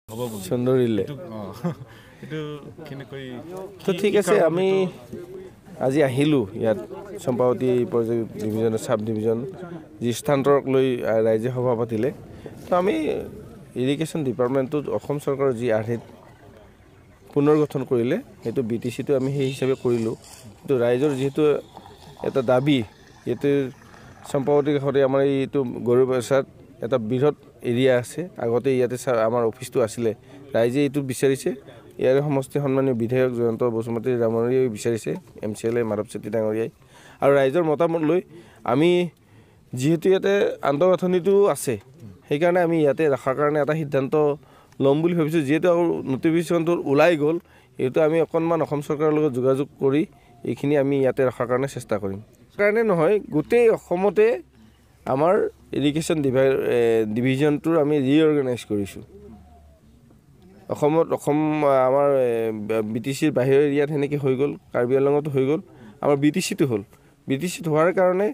সুন্দৰীলে তো ঠিক আছে আমি আজি আহিলো ইয়াত চম্পাৱতী প্ৰজেক্ট ডিভিজনৰ সাব ডিভিজন যি স্থানান্তৰক লৈ ৰাজ্য সভা পাতিলে তো আমি ইৰিগেশ্যন ডিপাৰ্টমেণ্টত অসম চৰকাৰৰ যি আৰ্হিত পুনৰ্গঠন কৰিলে সেইটো বিটিচিটো আমি সেই হিচাপে কৰিলোঁ কিন্তু ৰাইজৰ যেহেতু এটা দাবী ইয়াতে চম্পাৱতী কাষতে আমাৰ এইটো গৰুবাচাত এটা বৃহৎ এৰিয়া আছে আগতে ইয়াতে আমাৰ অফিচটো আছিলে ৰাইজে এইটো বিচাৰিছে ইয়াৰ সমষ্টি সন্মানীয় বিধায়ক জয়ন্ত বসুমতী ৰামৰীয়াই বিচাৰিছে MCLA মাধৱ চেত্ৰী ডাঙৰীয়াই আৰু ৰাইজৰ মতামত লৈ আমি যেহেতু ইয়াতে আন্তঃগাঁথনিটো আছে সেইকাৰণে আমি ইয়াতে ৰখাৰ কাৰণে এটা সিদ্ধান্ত ল'ম বুলি ভাবিছোঁ যেহেতু আৰু নটিফিকেশ্যনটো ওলাই গ'ল এইটো আমি অকণমান অসম চৰকাৰৰ লগত যোগাযোগ কৰি এইখিনি আমি ইয়াতে ৰখাৰ কাৰণে চেষ্টা কৰিম কাৰণে নহয় গোটেই অসমতে আমাৰ ইৰিগেশ্যন ডিভিজনটোৰ আমি ৰিঅৰ্গেনাইজ কৰিছোঁ অসমত আমাৰ বিটিচিৰ বাহিৰৰ এৰিয়াত সেনেকৈ হৈ গ'ল কাৰ্বি আংলঙতো হৈ গ'ল আমাৰ বিটিচিটো হ'ল বিটিচিত হোৱাৰ কাৰণে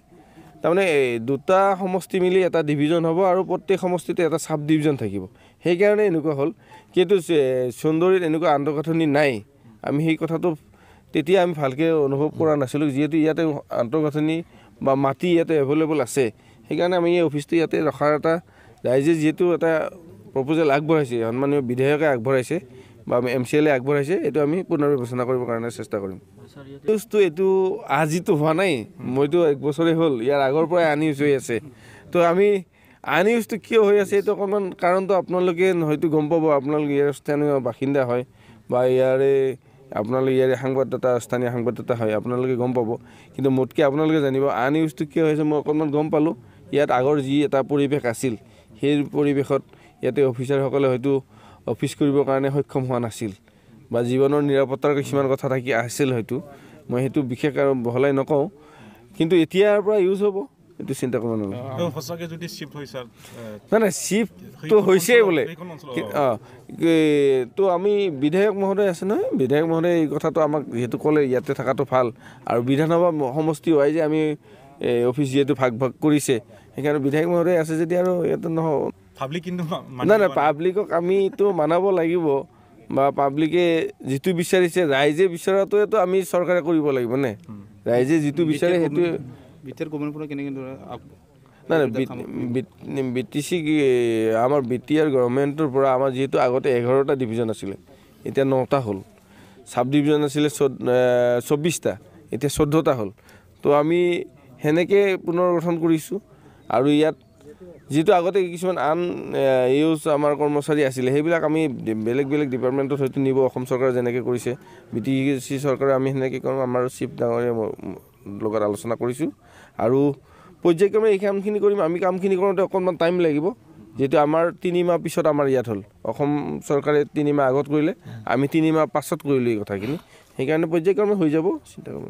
তাৰমানে দুটা সমষ্টি মিলি এটা ডিভিজন হ'ব আৰু প্ৰত্যেক সমষ্টিতে এটা সাব ডিভিজন থাকিব সেইকাৰণে এনেকুৱা হ'ল কিন্তু সুন্দৰীত এনেকুৱা আন্তঃগাঁথনি নাই আমি সেই কথাটো তেতিয়া আমি ভালকৈ অনুভৱ কৰা নাছিলোঁ যিহেতু ইয়াতে আন্তঃগাঁথনি বা মাটি ইয়াতে এভেইলেবল আছে সেইকাৰণে আমি এই অফিচটো ইয়াতে ৰখাৰ এটা ৰাইজে যিহেতু এটা প্ৰপ'জেল আগবঢ়াইছে সন্মানীয় বিধায়কে আগবঢ়াইছে বা MCLA আগবঢ়াইছে এইটো আমি পুনৰ্বিবেচনা কৰিবৰ কাৰণে চেষ্টা কৰিম নিউজটো এইটো আজিতো হোৱা নাই মইতো 1 বছৰে হ'ল ইয়াৰ আগৰ পৰাই নিউজ হৈ আছে তো আমি নিউজটো কিয় হৈ আছে এইটো অকণমান কাৰণটো আপোনালোকে হয়তো গম পাব আপোনালোকে ইয়াৰ স্থানীয় বাসিন্দা হয় বা আপোনালোকে ইয়াৰে স্থানীয় সাংবাদিকতা হয় আপোনালোকে গম পাব কিন্তু মোতকৈ আপোনালোকে জানিব নিউজটো কিয় হৈছে মই অকণমান গম পালোঁ ইয়াত আগৰ যি এটা পৰিৱেশ আছিল সেই পৰিৱেশত ইয়াতে অফিচাৰসকলে হয়তো অফিচ কৰিবৰ কাৰণে সক্ষম হোৱা নাছিল বা জীৱনৰ নিৰাপত্তাৰ কিছুমান কথা থাকি আছিল হয়তো মই সেইটো বিশেষ আৰু বহলাই নকওঁ কিন্তু এতিয়াৰ পৰা ইউজ হ'ব এইটো চিন্তা কৰিব নালাগে নাই শ্বিফ্টটো হৈছেই বোলে তো আমি বিধায়ক মহোদয় আছে নহয় বিধায়ক মহোদয় এই কথাটো আমাক যিহেতু ক'লে ইয়াতে থকাটো ভাল আৰু বিধানসভা সমষ্টি হয় যে আমি অফিচ যিহেতু ভাগ কৰিছে সেইকাৰণে বিধায়ক মহোদয় আছে যদি আৰু ইয়াতে নহ'ব নাই পাব্লিকক আমিতো মানাব লাগিব বা পাব্লিকে যিটো বিচাৰিছে ৰাইজে বিচৰাটোৱেতো আমি চৰকাৰে কৰিব লাগিব নে ৰাইজে যিটো বিচাৰে সেইটো BTC আমাৰ BTR গভৰ্ণমেণ্টৰ পৰা আমাৰ যিহেতু আগতে 11টা ডিভিজন আছিলে এতিয়া 9টা হ'ল সাব ডিভিজন আছিলে 24টা এতিয়া 14টা হ'ল তো আমি সেনেকৈ পুনৰ্গঠন কৰিছোঁ আৰু ইয়াত যিটো আগতে কিছুমান আমাৰ কৰ্মচাৰী আছিলে সেইবিলাক আমি বেলেগ ডিপাৰ্টমেণ্টত হয়তো নিব অসম চৰকাৰে যেনেকৈ কৰিছে BTC চৰকাৰে আমি সেনেকৈ কৰোঁ আমাৰ চিফ ডাঙৰীয়াৰ লগত আলোচনা কৰিছোঁ আৰু পৰ্যায়ক্ৰমে এই কামখিনি কৰিম আমি কামখিনি কৰোঁতে অকণমান টাইম লাগিব যিহেতু আমাৰ 3 মাহ পিছত আমাৰ ইয়াত হ'ল অসম চৰকাৰে 3 মাহ আগত কৰিলে আমি 3 মাহ পাছত কৰিলোঁ এই কথাখিনি সেইকাৰণে পৰ্যায়ক্ৰমে হৈ যাব চিন্তা কৰিব